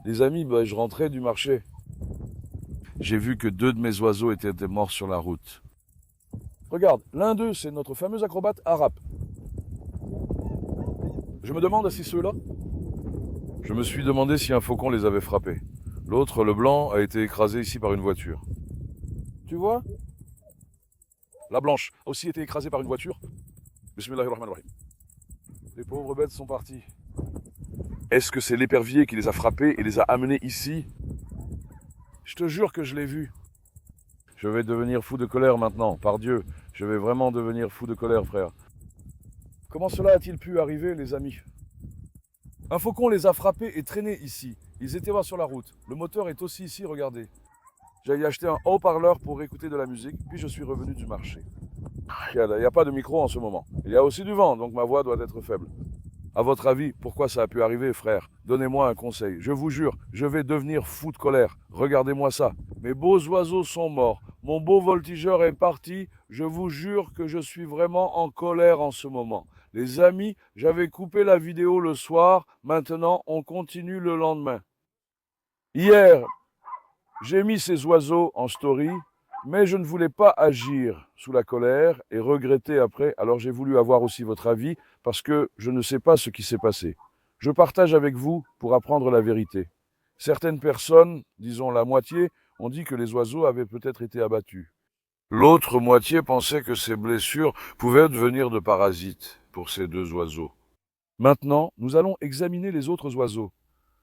Les amis, je rentrais du marché. J'ai vu que 2 de mes oiseaux étaient morts sur la route. Regarde, l'un d'eux, c'est notre fameux acrobate arabe. Je me demande si ceux-là. Je me suis demandé si un faucon les avait frappés. L'autre, le blanc, a été écrasé ici par une voiture. Tu vois? La blanche a aussi été écrasée par une voiture. Bismillahirrahmanirrahim. Les pauvres bêtes sont parties. Est-ce que c'est l'épervier qui les a frappés et les a amenés ici? Je te jure que je l'ai vu. Je vais devenir fou de colère maintenant, par Dieu. Je vais vraiment devenir fou de colère, frère. Comment cela a-t-il pu arriver, les amis? Un faucon les a frappés et traînés ici. Ils étaient voir sur la route. Le moteur est aussi ici, regardez. J'ai acheté un haut-parleur pour écouter de la musique, puis je suis revenu du marché. Il n'y a pas de micro en ce moment. Il y a aussi du vent, donc ma voix doit être faible. À votre avis, pourquoi ça a pu arriver, frère? Donnez-moi un conseil. Je vous jure, je vais devenir fou de colère. Regardez-moi ça. Mes beaux oiseaux sont morts. Mon beau voltigeur est parti. Je vous jure que je suis vraiment en colère en ce moment. Les amis, j'avais coupé la vidéo le soir. Maintenant, on continue le lendemain. Hier, j'ai mis ces oiseaux en story, mais je ne voulais pas agir sous la colère et regretter après. Alors j'ai voulu avoir aussi votre avis parce que je ne sais pas ce qui s'est passé. Je partage avec vous pour apprendre la vérité. Certaines personnes, disons la moitié, ont dit que les oiseaux avaient peut-être été abattus. L'autre moitié pensait que ces blessures pouvaient devenir de parasites pour ces 2 oiseaux. Maintenant, nous allons examiner les autres oiseaux.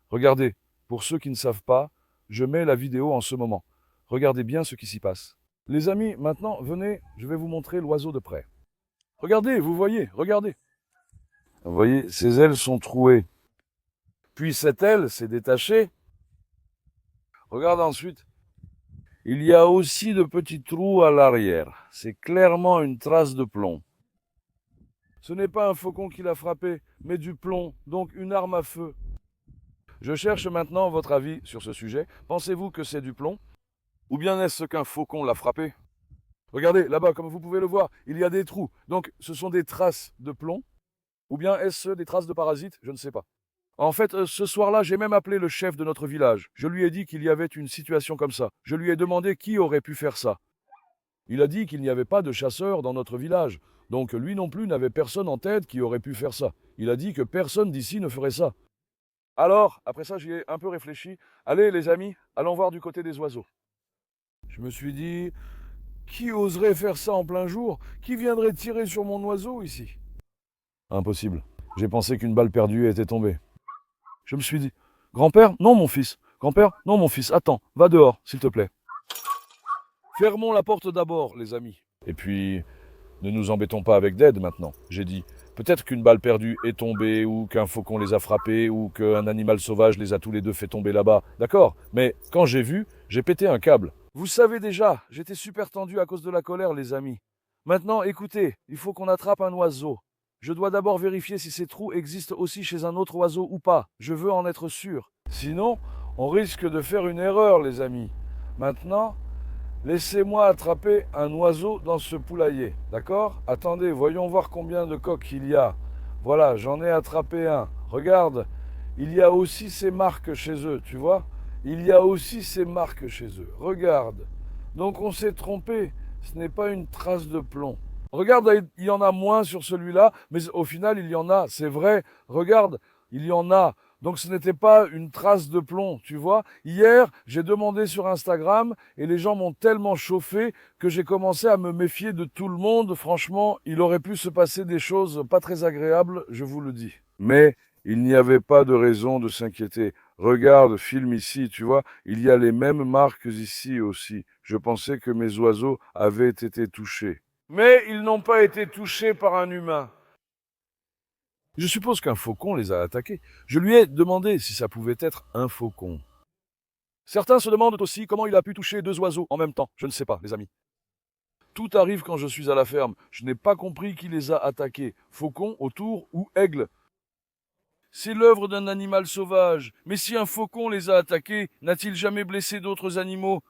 Regardez, pour ceux qui ne savent pas, je mets la vidéo en ce moment. Regardez bien ce qui s'y passe. Les amis, maintenant, venez, je vais vous montrer l'oiseau de près. Regardez, vous voyez, regardez. Vous voyez, ses ailes sont trouées. Puis cette aile s'est détachée. Regarde ensuite. Il y a aussi de petits trous à l'arrière. C'est clairement une trace de plomb. Ce n'est pas un faucon qui l'a frappé, mais du plomb, donc une arme à feu. Je cherche maintenant votre avis sur ce sujet. Pensez-vous que c'est du plomb? Ou bien est-ce qu'un faucon l'a frappé? Regardez, là-bas, comme vous pouvez le voir, il y a des trous. Donc, ce sont des traces de plomb. Ou bien est-ce des traces de parasites? Je ne sais pas. En fait, ce soir-là, j'ai même appelé le chef de notre village. Je lui ai dit qu'il y avait une situation comme ça. Je lui ai demandé qui aurait pu faire ça. Il a dit qu'il n'y avait pas de chasseurs dans notre village. Donc, lui non plus n'avait personne en tête qui aurait pu faire ça. Il a dit que personne d'ici ne ferait ça. Alors, après ça, j'y ai un peu réfléchi. Allez, les amis, allons voir du côté des oiseaux. Je me suis dit, qui oserait faire ça en plein jour? Qui viendrait tirer sur mon oiseau ici? Impossible. J'ai pensé qu'une balle perdue était tombée. Je me suis dit, grand-père, non mon fils. Grand-père, non mon fils, attends, va dehors, s'il te plaît. Fermons la porte d'abord, les amis. Et puis, ne nous embêtons pas avec d'aide maintenant. J'ai dit, peut-être qu'une balle perdue est tombée, ou qu'un faucon les a frappés, ou qu'un animal sauvage les a tous les deux fait tomber là-bas. D'accord, mais quand j'ai vu, j'ai pété un câble. Vous savez déjà, j'étais super tendu à cause de la colère, les amis. Maintenant, écoutez, il faut qu'on attrape un oiseau. Je dois d'abord vérifier si ces trous existent aussi chez un autre oiseau ou pas. Je veux en être sûr. Sinon, on risque de faire une erreur, les amis. Maintenant, laissez-moi attraper un oiseau dans ce poulailler. D'accord? Attendez, voyons voir combien de coqs il y a. Voilà, j'en ai attrapé un. Regarde, il y a aussi ces marques chez eux, tu vois? Il y a aussi ces marques chez eux. Regarde. Donc on s'est trompé. Ce n'est pas une trace de plomb. Regarde, il y en a moins sur celui-là, mais au final, il y en a. C'est vrai. Regarde, il y en a. Donc ce n'était pas une trace de plomb, tu vois. Hier, j'ai demandé sur Instagram et les gens m'ont tellement chauffé que j'ai commencé à me méfier de tout le monde. Franchement, il aurait pu se passer des choses pas très agréables, je vous le dis. Mais il n'y avait pas de raison de s'inquiéter. Regarde, filme ici, tu vois, il y a les mêmes marques ici aussi. Je pensais que mes oiseaux avaient été touchés. Mais ils n'ont pas été touchés par un humain. Je suppose qu'un faucon les a attaqués. Je lui ai demandé si ça pouvait être un faucon. Certains se demandent aussi comment il a pu toucher 2 oiseaux en même temps. Je ne sais pas, les amis. Tout arrive quand je suis à la ferme. Je n'ai pas compris qui les a attaqués. Faucon, autour ou aigle. C'est l'œuvre d'un animal sauvage. Mais si un faucon les a attaqués, n'a-t-il jamais blessé d'autres animaux?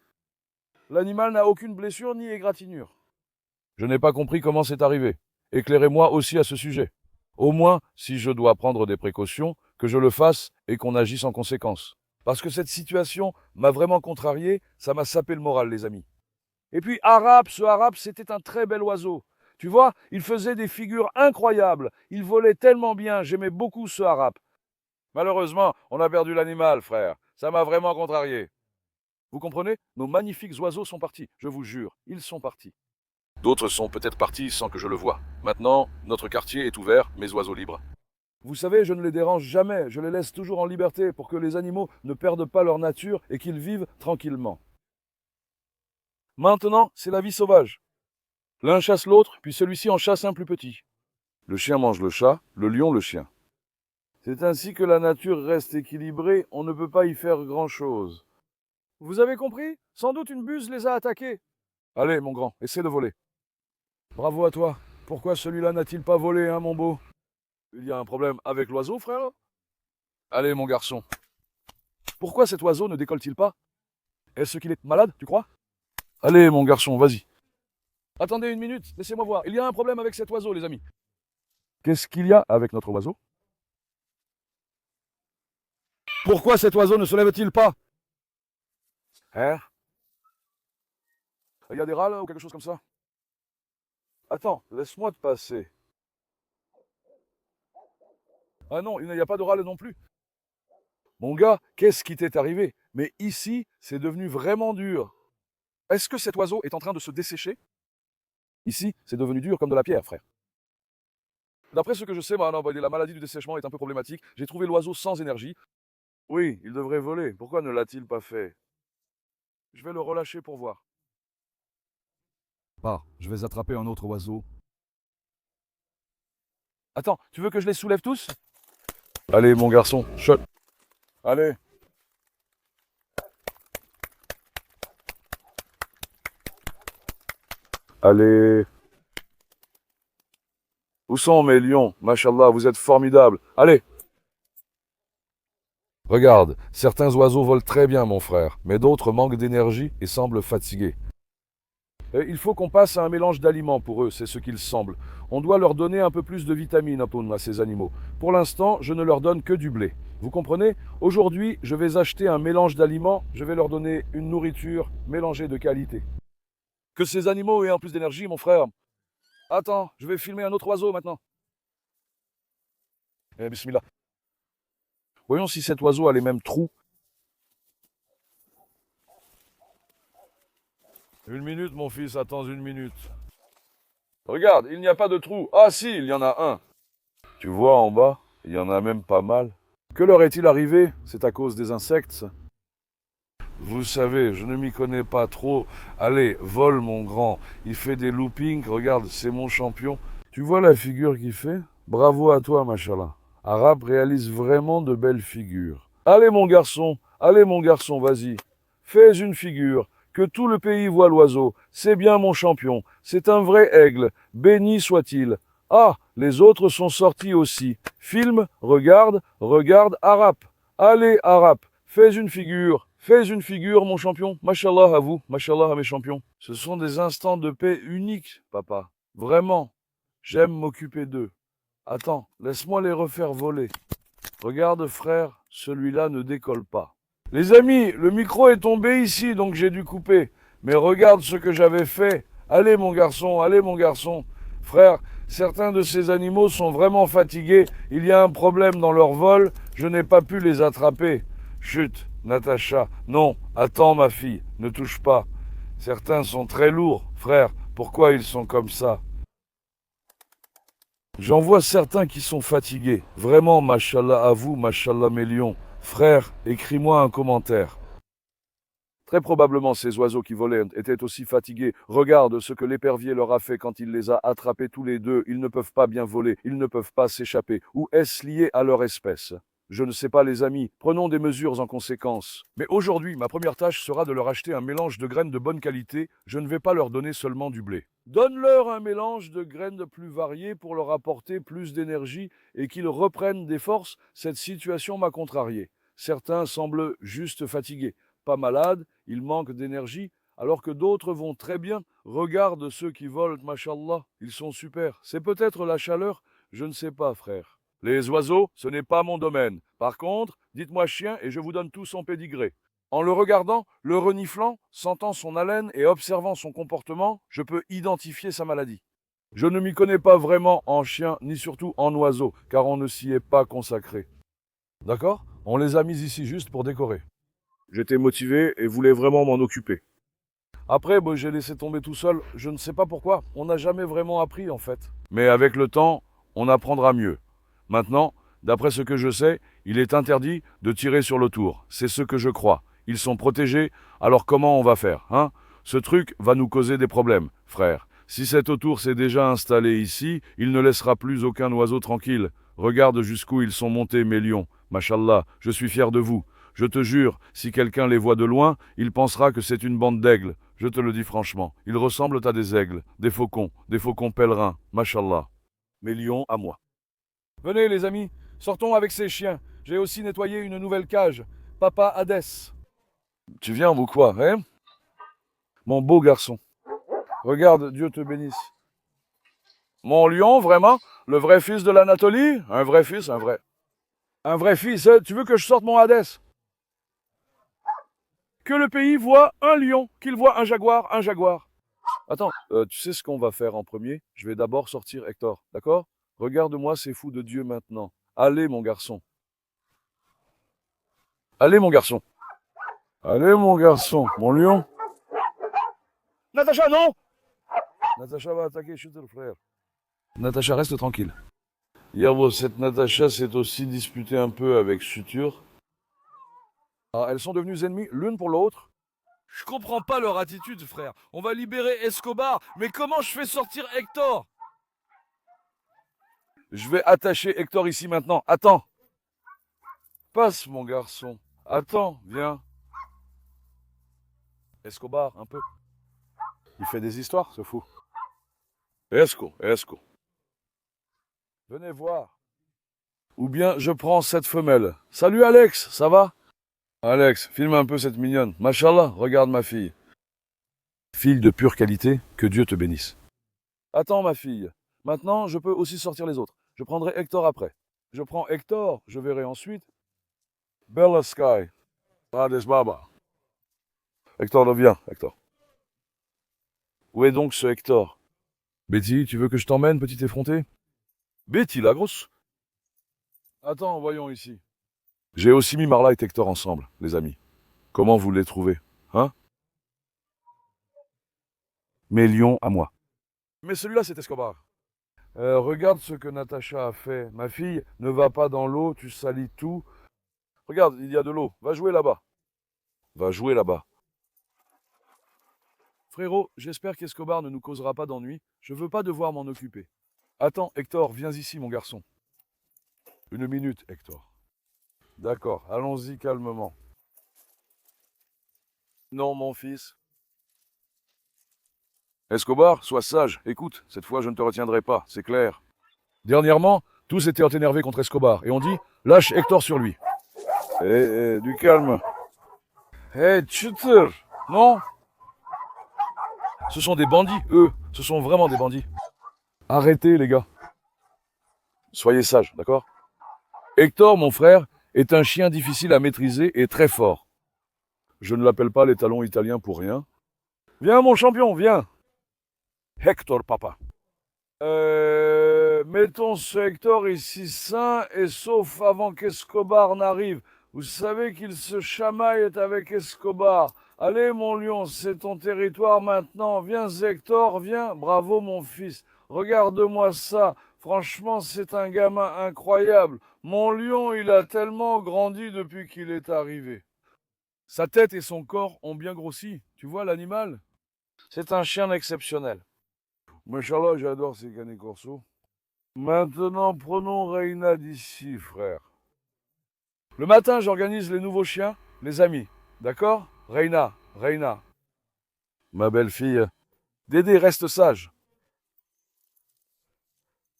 L'animal n'a aucune blessure ni égratignure. Je n'ai pas compris comment c'est arrivé. Éclairez-moi aussi à ce sujet. Au moins, si je dois prendre des précautions, que je le fasse et qu'on agisse en conséquence. Parce que cette situation m'a vraiment contrarié, ça m'a sapé le moral, les amis. Et puis Arabe, ce Arabe, c'était un très bel oiseau. Tu vois, il faisait des figures incroyables, il volait tellement bien, j'aimais beaucoup ce Arabe. Malheureusement, on a perdu l'animal, frère. Ça m'a vraiment contrarié. Vous comprenez? Nos magnifiques oiseaux sont partis, je vous jure, ils sont partis. D'autres sont peut-être partis sans que je le voie. Maintenant, notre quartier est ouvert, mes oiseaux libres. Vous savez, je ne les dérange jamais, je les laisse toujours en liberté pour que les animaux ne perdent pas leur nature et qu'ils vivent tranquillement. Maintenant, c'est la vie sauvage. L'un chasse l'autre, puis celui-ci en chasse un plus petit. Le chien mange le chat, le lion le chien. C'est ainsi que la nature reste équilibrée, on ne peut pas y faire grand-chose. Vous avez compris? Sans doute une buse les a attaqués. Allez, mon grand, essaie de voler. Bravo à toi. Pourquoi celui-là n'a-t-il pas volé, hein, mon beau? Il y a un problème avec l'oiseau, frère? Allez, mon garçon. Pourquoi cet oiseau ne décolle-t-il pas? Est-ce qu'il est malade, tu crois? Allez, mon garçon, vas-y. Attendez une minute, laissez-moi voir. Il y a un problème avec cet oiseau, les amis. Qu'est-ce qu'il y a avec notre oiseau? Pourquoi cet oiseau ne se lève-t-il pas? Hein? Il y a des râles ou quelque chose comme ça? Attends, laisse-moi te passer. Ah non, il n'y a pas de râle non plus. Mon gars, qu'est-ce qui t'est arrivé? Mais ici, c'est devenu vraiment dur. Est-ce que cet oiseau est en train de se dessécher? Ici, c'est devenu dur comme de la pierre, frère. D'après ce que je sais, la maladie du dessèchement est un peu problématique. J'ai trouvé l'oiseau sans énergie. Oui, il devrait voler. Pourquoi ne l'a-t-il pas fait? Je vais le relâcher pour voir. Pars, je vais attraper un autre oiseau. Attends, tu veux que je les soulève tous? Allez, mon garçon, shot. Allez. Allez. Où sont mes lions? Mashallah, vous êtes formidables. Allez. Regarde, certains oiseaux volent très bien, mon frère, mais d'autres manquent d'énergie et semblent fatigués. Il faut qu'on passe à un mélange d'aliments pour eux, c'est ce qu'il semble. On doit leur donner un peu plus de vitamines à ces animaux. Pour l'instant, je ne leur donne que du blé. Vous comprenez? Aujourd'hui, je vais acheter un mélange d'aliments, je vais leur donner une nourriture mélangée de qualité. Que ces animaux aient un plus d'énergie, mon frère. Attends, je vais filmer un autre oiseau maintenant. Bismillah. Voyons si cet oiseau a les mêmes trous. Une minute, mon fils, attends une minute. Regarde, il n'y a pas de trou. Ah si, il y en a un. Tu vois en bas, il y en a même pas mal. Que leur est-il arrivé? C'est à cause des insectes. Vous savez, je ne m'y connais pas trop. Allez, vole mon grand. Il fait des loopings, regarde, c'est mon champion. Tu vois la figure qu'il fait? Bravo à toi, machallah. Arabe réalise vraiment de belles figures. Allez mon garçon, vas-y. Fais une figure. Que tout le pays voit l'oiseau. C'est bien mon champion. C'est un vrai aigle. Béni soit-il. Ah, les autres sont sortis aussi. Filme, regarde, Arabe. Allez, Arabe, fais une figure, mon champion. Mashallah à vous, mashallah à mes champions. Ce sont des instants de paix uniques, papa. Vraiment. J'aime m'occuper d'eux. Attends, laisse-moi les refaire voler. Regarde, frère, celui-là ne décolle pas. Les amis, le micro est tombé ici, donc j'ai dû couper. Mais regarde ce que j'avais fait. Allez mon garçon. Frère, certains de ces animaux sont vraiment fatigués. Il y a un problème dans leur vol. Je n'ai pas pu les attraper. Chut, Natacha. Non, attends ma fille, ne touche pas. Certains sont très lourds, frère. Pourquoi ils sont comme ça? J'en vois certains qui sont fatigués. Vraiment, mashallah à vous, mashallah mes lions. Frère, écris-moi un commentaire. Très probablement ces oiseaux qui volaient étaient aussi fatigués. Regarde ce que l'épervier leur a fait quand il les a attrapés tous les deux. Ils ne peuvent pas bien voler, ils ne peuvent pas s'échapper. Ou est-ce lié à leur espèce? Je ne sais pas les amis, prenons des mesures en conséquence. Mais aujourd'hui, ma première tâche sera de leur acheter un mélange de graines de bonne qualité. Je ne vais pas leur donner seulement du blé. Donne-leur un mélange de graines plus variées pour leur apporter plus d'énergie et qu'ils reprennent des forces. Cette situation m'a contrarié. Certains semblent juste fatigués, pas malades, ils manquent d'énergie, alors que d'autres vont très bien. Regarde ceux qui volent, mashallah, ils sont super. C'est peut-être la chaleur, je ne sais pas, frère. Les oiseaux, ce n'est pas mon domaine. Par contre, dites-moi chien et je vous donne tout son pédigré. En le regardant, le reniflant, sentant son haleine et observant son comportement, je peux identifier sa maladie. Je ne m'y connais pas vraiment en chien, ni surtout en oiseau, car on ne s'y est pas consacré. D'accord? On les a mis ici juste pour décorer. J'étais motivé et voulais vraiment m'en occuper. Après, j'ai laissé tomber tout seul, je ne sais pas pourquoi, on n'a jamais vraiment appris en fait. Mais avec le temps, on apprendra mieux. Maintenant, d'après ce que je sais, il est interdit de tirer sur l'autour, c'est ce que je crois. Ils sont protégés, alors comment on va faire, hein? Ce truc va nous causer des problèmes, frère. Si cet autour s'est déjà installé ici, il ne laissera plus aucun oiseau tranquille. Regarde jusqu'où ils sont montés, mes lions. Machallah, je suis fier de vous. Je te jure, si quelqu'un les voit de loin, il pensera que c'est une bande d'aigles. Je te le dis franchement, ils ressemblent à des aigles, des faucons pèlerins, machallah. Mes lions à moi. Venez les amis, sortons avec ces chiens. J'ai aussi nettoyé une nouvelle cage. Papa Hadès. Tu viens ou quoi, hein? Mon beau garçon. Regarde, Dieu te bénisse. Mon lion, vraiment? Le vrai fils de l'Anatolie? Un vrai fils, un vrai. Un vrai fils, hein? Tu veux que je sorte mon Hadès? Que le pays voit un lion, qu'il voit un jaguar, un jaguar. Attends, tu sais ce qu'on va faire en premier? Je vais d'abord sortir Hector, d'accord? Regarde-moi ces fous de Dieu maintenant. Allez, mon garçon. Allez, mon garçon. Allez, mon garçon. Mon lion. Natacha, non! Natacha va attaquer Shooter, frère. Natacha, reste tranquille. Hier, cette Natacha s'est aussi disputée un peu avec Suture. Ah, elles sont devenues ennemies l'une pour l'autre. Je comprends pas leur attitude, frère. On va libérer Escobar, mais comment je fais sortir Hector? Je vais attacher Hector ici maintenant. Attends. Passe, mon garçon. Attends, viens. Escobar, un peu. Il fait des histoires, ce fou. Esco. Venez voir. Ou bien je prends cette femelle. Salut Alex, ça va? Alex, filme un peu cette mignonne. Machallah, regarde ma fille. Fille de pure qualité, que Dieu te bénisse. Attends ma fille. Maintenant, je peux aussi sortir les autres. Je prendrai Hector après. Je prends Hector, je verrai ensuite. Bella Sky. Hades Baba. Hector, reviens, Hector. Où est donc ce Hector? Betty, tu veux que je t'emmène, petit effronté? Betty, la grosse? Attends, voyons ici. J'ai aussi mis Marla et Hector ensemble, les amis. Comment vous les trouvez, hein? Mes lions à moi. Mais celui-là, c'est Escobar. Regarde ce que Natacha a fait. Ma fille, ne va pas dans l'eau, tu salis tout. Regarde, il y a de l'eau. Va jouer là-bas. Va jouer là-bas. Frérot, j'espère qu'Escobar ne nous causera pas d'ennui. Je veux pas devoir m'en occuper. Attends, Hector, viens ici, mon garçon. Une minute, Hector. D'accord, allons-y calmement. Non, mon fils. Escobar, sois sage. Écoute, cette fois je ne te retiendrai pas, c'est clair. Dernièrement, tous étaient énervés contre Escobar et on dit lâche Hector sur lui. Du calme. Shooter, non? Ce sont des bandits, eux. Ce sont vraiment des bandits. Arrêtez, les gars. Soyez sages, d'accord? Hector, mon frère, est un chien difficile à maîtriser et très fort. Je ne l'appelle pas les talons italiens pour rien. Viens, mon champion, viens. Hector, papa. Mettons ce Hector ici sain et sauf avant qu'Escobar n'arrive. Vous savez qu'il se chamaille avec Escobar. Allez, mon lion, c'est ton territoire maintenant. Viens, Hector, viens. Bravo, mon fils. Regarde-moi ça. Franchement, c'est un gamin incroyable. Mon lion, il a tellement grandi depuis qu'il est arrivé. Sa tête et son corps ont bien grossi. Tu vois l'animal? C'est un chien exceptionnel. Machallah, j'adore ces canets corso. Maintenant, prenons Reina d'ici, frère. Le matin, j'organise les nouveaux chiens, les amis. D'accord? Reina. Ma belle-fille. Dédé, reste sage.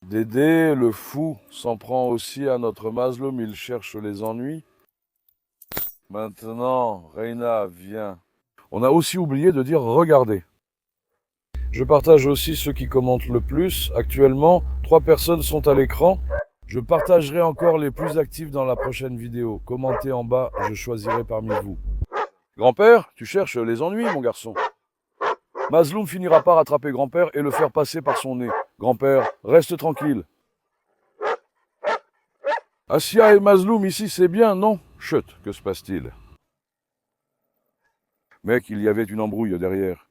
Dédé, le fou, s'en prend aussi à notre Mazloum, il cherche les ennuis. Maintenant, Reina, viens. On a aussi oublié de dire regardez. Je partage aussi ceux qui commentent le plus. Actuellement, 3 personnes sont à l'écran. Je partagerai encore les plus actifs dans la prochaine vidéo. Commentez en bas, je choisirai parmi vous. Grand-père, tu cherches les ennuis, mon garçon. Mazloum finira par attraper grand-père et le faire passer par son nez. Grand-père, reste tranquille. Assia et Mazloum ici, c'est bien, non? Chut, que se passe-t-il? Mec, il y avait une embrouille derrière.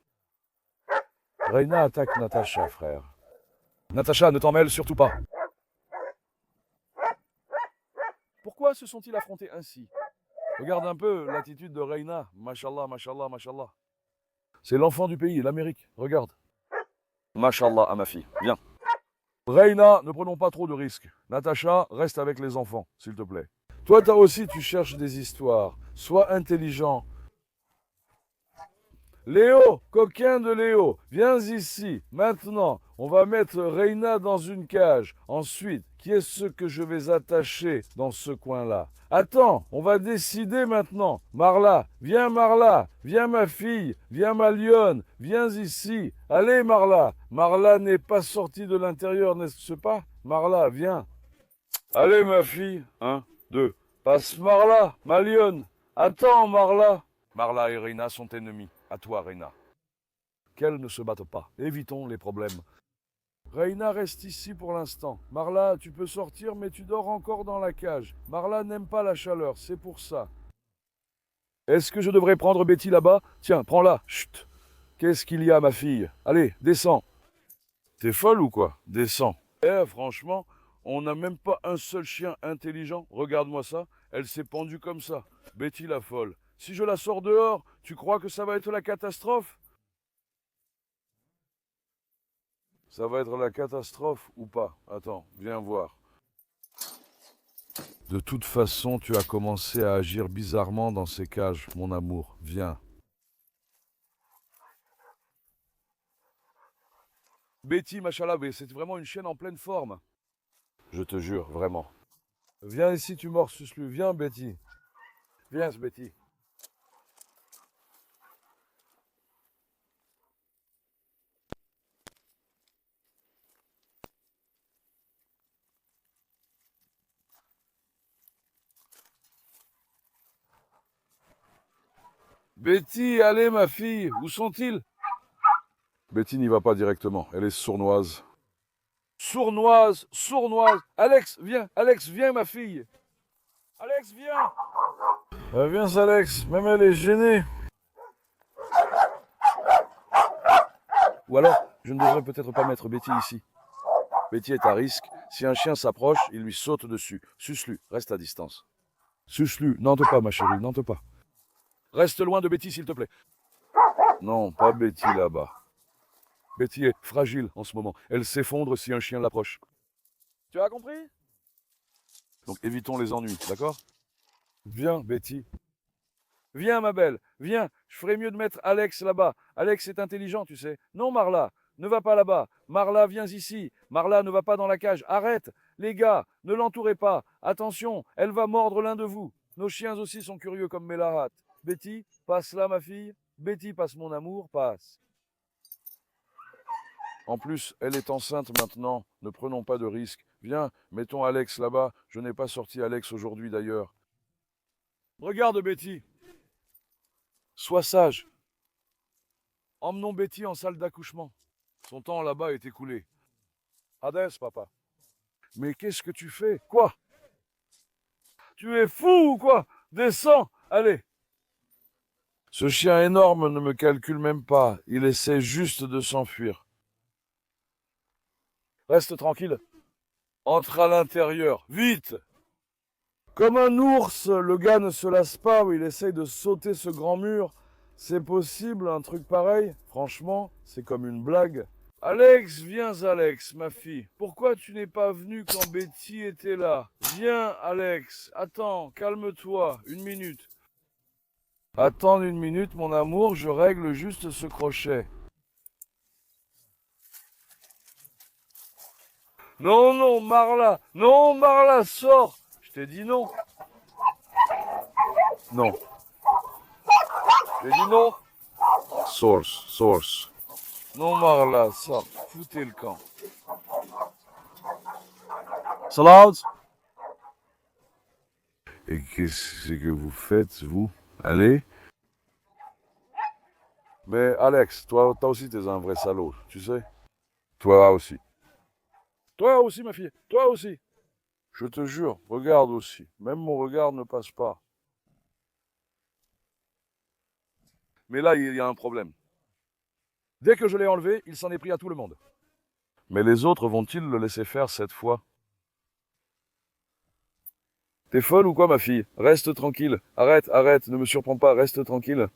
Reina attaque Natacha, frère. Natacha, ne t'en mêle surtout pas. Pourquoi se sont-ils affrontés ainsi? Regarde un peu l'attitude de Reina. Mashallah, mashallah, mashallah. C'est l'enfant du pays, l'Amérique. Regarde. Mashallah à ma fille. Viens. Reina, ne prenons pas trop de risques. Natacha, reste avec les enfants, s'il te plaît. Toi aussi, tu cherches des histoires. Sois intelligent. Léo, coquin de Léo, viens ici. Maintenant, on va mettre Reina dans une cage. Ensuite, qui est-ce que je vais attacher dans ce coin-là? Attends, on va décider maintenant. Marla, viens ma fille, viens ma lionne, viens ici. Allez Marla, Marla n'est pas sortie de l'intérieur, n'est-ce pas? Marla, viens. Allez ma fille, 1, 2, passe Marla, ma lionne. Attends Marla. Marla et Reina sont ennemis. À toi, Reina. Qu'elles ne se battent pas. Évitons les problèmes. Reina reste ici pour l'instant. Marla, tu peux sortir, mais tu dors encore dans la cage. Marla n'aime pas la chaleur, c'est pour ça. Est-ce que je devrais prendre Betty là-bas? Tiens, prends-la. Chut. Qu'est-ce qu'il y a, ma fille? Allez, descends. T'es folle ou quoi? Descends. Franchement, on n'a même pas un seul chien intelligent. Regarde-moi ça. Elle s'est pendue comme ça. Betty la folle. Si je la sors dehors, tu crois que ça va être la catastrophe? Ça va être la catastrophe ou pas? Attends, viens voir. De toute façon, tu as commencé à agir bizarrement dans ces cages, mon amour. Viens. Betty, machallah, c'est vraiment une chienne en pleine forme. Je te jure, vraiment. Viens ici, tu mords suslu. Viens, Betty. Viens, Betty. Betty, allez ma fille, où sont-ils? Betty n'y va pas directement, elle est sournoise. Sournoise, sournoise. Alex, viens ma fille. Alex, viens. Viens Alex, même elle est gênée. Ou alors, je ne devrais peut-être pas mettre Betty ici. Betty est à risque. Si un chien s'approche, il lui saute dessus. Suce-lui, reste à distance. Suce-lui, n'entre pas ma chérie, n'entre pas. Reste loin de Betty, s'il te plaît. Non, pas Betty là-bas. Betty est fragile en ce moment. Elle s'effondre si un chien l'approche. Tu as compris? Donc évitons les ennuis, d'accord? Viens, Betty. Viens, ma belle, viens. Je ferais mieux de mettre Alex là-bas. Alex est intelligent, tu sais. Non, Marla, ne va pas là-bas. Marla, viens ici. Marla, ne va pas dans la cage. Arrête. Les gars, ne l'entourez pas. Attention, elle va mordre l'un de vous. Nos chiens aussi sont curieux comme Melahat. Betty, passe là, ma fille. Betty, passe mon amour, passe. En plus, elle est enceinte maintenant. Ne prenons pas de risques. Viens, mettons Alex là-bas. Je n'ai pas sorti Alex aujourd'hui d'ailleurs. Regarde, Betty. Sois sage. Emmenons Betty en salle d'accouchement. Son temps là-bas est écoulé. Hades, papa. Mais qu'est-ce que tu fais? Quoi? Tu es fou ou quoi? Descends, allez. Ce chien énorme ne me calcule même pas. Il essaie juste de s'enfuir. Reste tranquille. Entre à l'intérieur, vite! Comme un ours, le gars ne se lasse pas, il essaye de sauter ce grand mur. C'est possible, un truc pareil? Franchement, c'est comme une blague. Alex, viens Alex, ma fille. Pourquoi tu n'es pas venu quand Betty était là? Viens Alex, attends, calme-toi, une minute. Attends une minute, mon amour, je règle juste ce crochet. Non, Marla, sors. Je t'ai dit non. Non. J'ai dit non. Source. Non, Marla, sors. Foutez le camp. Salade. Et qu'est-ce que vous faites, vous? Allez. Mais Alex, toi aussi, t'es un vrai salaud, tu sais. Toi aussi. Toi aussi, ma fille. Toi aussi. Je te jure, regarde aussi. Même mon regard ne passe pas. Mais là, il y a un problème. Dès que je l'ai enlevé, il s'en est pris à tout le monde. Mais les autres vont-ils le laisser faire cette fois? T'es folle ou quoi, ma fille? Reste tranquille. Arrête, arrête, ne me surprends pas, reste tranquille.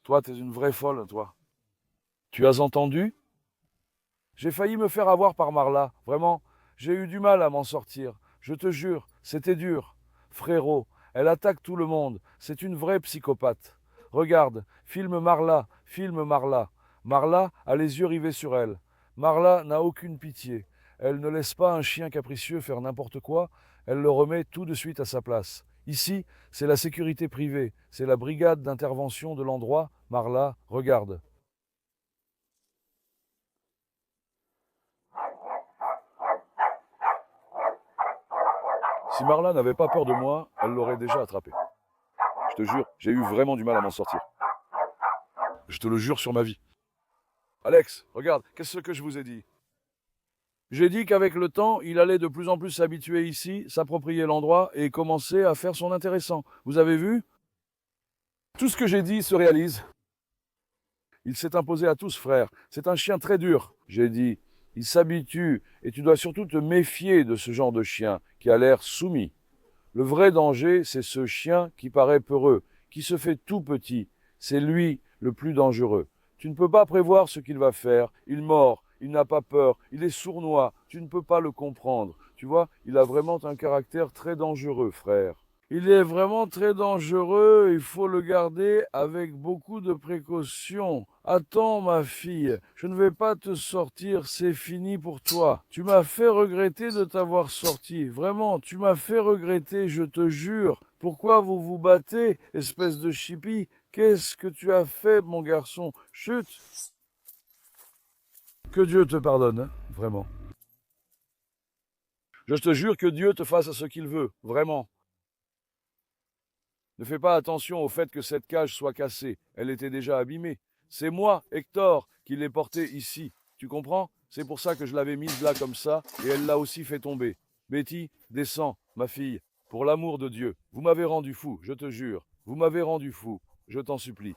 Toi, t'es une vraie folle, toi. Tu as entendu? J'ai failli me faire avoir par Marla, vraiment. J'ai eu du mal à m'en sortir. Je te jure, c'était dur. Frérot, elle attaque tout le monde. C'est une vraie psychopathe. Regarde, filme Marla, filme Marla. Marla a les yeux rivés sur elle. Marla n'a aucune pitié. Elle ne laisse pas un chien capricieux faire n'importe quoi, elle le remet tout de suite à sa place. Ici, c'est la sécurité privée, c'est la brigade d'intervention de l'endroit. Marla, regarde. Si Marla n'avait pas peur de moi, elle l'aurait déjà attrapé. Je te jure, j'ai eu vraiment du mal à m'en sortir. Je te le jure sur ma vie. Alex, regarde, qu'est-ce que je vous ai dit? J'ai dit qu'avec le temps, il allait de plus en plus s'habituer ici, s'approprier l'endroit et commencer à faire son intéressant. Vous avez vu? Tout ce que j'ai dit se réalise. Il s'est imposé à tous, frère. C'est un chien très dur. J'ai dit, il s'habitue et tu dois surtout te méfier de ce genre de chien qui a l'air soumis. Le vrai danger, c'est ce chien qui paraît peureux, qui se fait tout petit. C'est lui le plus dangereux. Tu ne peux pas prévoir ce qu'il va faire. Il mord, il n'a pas peur, il est sournois. Tu ne peux pas le comprendre. Tu vois, il a vraiment un caractère très dangereux, frère. Il est vraiment très dangereux, il faut le garder avec beaucoup de précaution. Attends, ma fille, je ne vais pas te sortir, c'est fini pour toi. Tu m'as fait regretter de t'avoir sorti. Vraiment, tu m'as fait regretter, je te jure. Pourquoi vous vous battez, espèce de chippie? Qu'est-ce que tu as fait, mon garçon? Chut! Que Dieu te pardonne, hein, vraiment. Je te jure que Dieu te fasse ce qu'il veut, vraiment. Ne fais pas attention au fait que cette cage soit cassée. Elle était déjà abîmée. C'est moi, Hector, qui l'ai portée ici. Tu comprends? C'est pour ça que je l'avais mise là comme ça, et elle l'a aussi fait tomber. Betty, descends, ma fille. Pour l'amour de Dieu. Vous m'avez rendu fou, je te jure. Vous m'avez rendu fou. Je t'en supplie.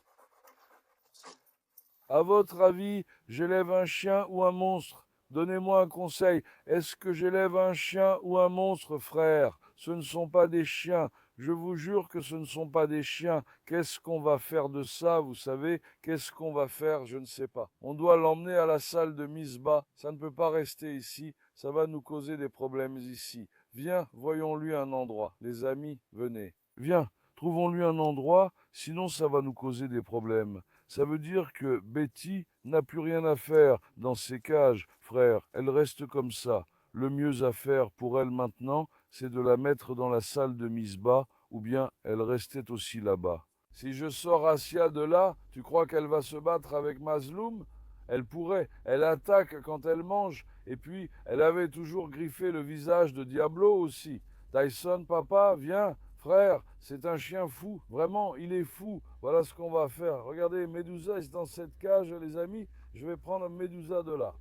À votre avis, j'élève un chien ou un monstre? Donnez-moi un conseil. Est-ce que j'élève un chien ou un monstre, frère? Ce ne sont pas des chiens. Je vous jure que ce ne sont pas des chiens. Qu'est-ce qu'on va faire de ça, vous savez? Qu'est-ce qu'on va faire? Je ne sais pas. On doit l'emmener à la salle de Misbah. Ça ne peut pas rester ici. Ça va nous causer des problèmes ici. Viens, voyons-lui un endroit. Les amis, venez. Viens, trouvons-lui un endroit, sinon ça va nous causer des problèmes. Ça veut dire que Betty n'a plus rien à faire dans ces cages, frère. Elle reste comme ça. Le mieux à faire pour elle maintenant, c'est de la mettre dans la salle de Misbah, ou bien elle restait aussi là-bas. Si je sors Asia de là, tu crois qu'elle va se battre avec Mazloum? Elle pourrait, elle attaque quand elle mange, et puis elle avait toujours griffé le visage de Diablo aussi. Tyson, papa, viens, frère, c'est un chien fou, vraiment, il est fou. Voilà ce qu'on va faire. Regardez, Medusa est dans cette cage, les amis. Je vais prendre Medusa de là.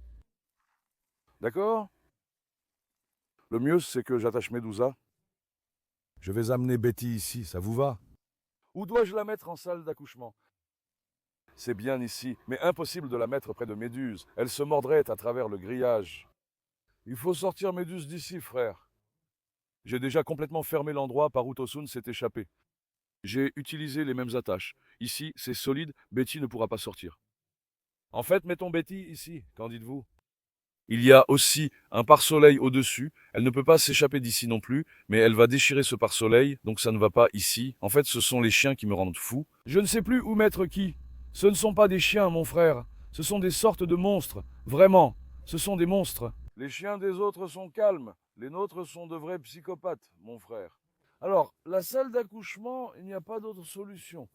D'accord? Le mieux, c'est que j'attache Medusa. Je vais amener Betty ici, ça vous va? Où dois-je la mettre en salle d'accouchement? C'est bien ici, mais impossible de la mettre près de Méduse. Elle se mordrait à travers le grillage. Il faut sortir Méduse d'ici, frère. J'ai déjà complètement fermé l'endroit par où Tosun s'est échappé. J'ai utilisé les mêmes attaches. Ici, c'est solide, Betty ne pourra pas sortir. En fait, mettons Betty ici, qu'en dites-vous? Il y a aussi un pare-soleil au-dessus. Elle ne peut pas s'échapper d'ici non plus, mais elle va déchirer ce pare-soleil, donc ça ne va pas ici. En fait, ce sont les chiens qui me rendent fou. Je ne sais plus où mettre qui. Ce ne sont pas des chiens, mon frère. Ce sont des sortes de monstres. Vraiment, ce sont des monstres. Les chiens des autres sont calmes. Les nôtres sont de vrais psychopathes, mon frère. Alors, la salle d'accouchement, il n'y a pas d'autre solution.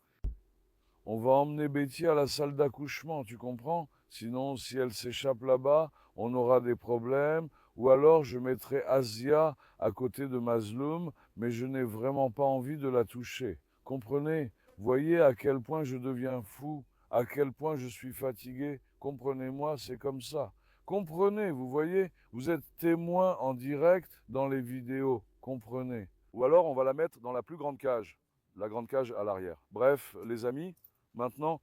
On va emmener Betty à la salle d'accouchement, tu comprends? Sinon, si elle s'échappe là-bas, on aura des problèmes. ou alors je mettrai Asia à côté de Mazloum, mais je n'ai vraiment pas envie de la toucher. Comprenez? Voyez à quel point je deviens fou, à quel point je suis fatigué. Comprenez-moi, c'est comme ça. Comprenez, vous voyez, vous êtes témoin en direct dans les vidéos. Comprenez. Ou alors on va la mettre dans la plus grande cage, la grande cage à l'arrière. Bref, les amis, maintenant,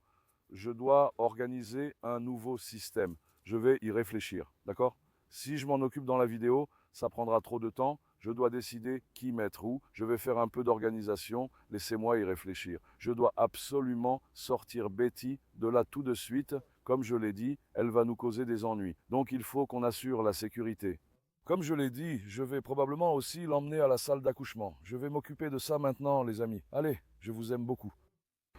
je dois organiser un nouveau système. Je vais y réfléchir, d'accord? Si je m'en occupe dans la vidéo, ça prendra trop de temps. Je dois décider qui mettre où. Je vais faire un peu d'organisation. Laissez-moi y réfléchir. Je dois absolument sortir Betty de là tout de suite. Comme je l'ai dit, elle va nous causer des ennuis. Donc il faut qu'on assure la sécurité. Comme je l'ai dit, je vais probablement aussi l'emmener à la salle d'accouchement. Je vais m'occuper de ça maintenant, les amis. Allez, je vous aime beaucoup.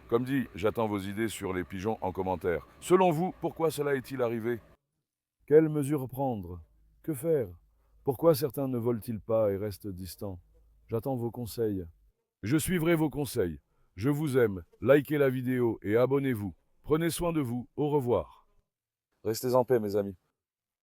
Comme dit, j'attends vos idées sur les pigeons en commentaire. Selon vous, pourquoi cela est-il arrivé? Quelles mesures prendre? Que faire? Pourquoi certains ne volent-ils pas et restent distants? J'attends vos conseils. Je suivrai vos conseils. Je vous aime. Likez la vidéo et abonnez-vous. Prenez soin de vous. Au revoir. Restez en paix, mes amis.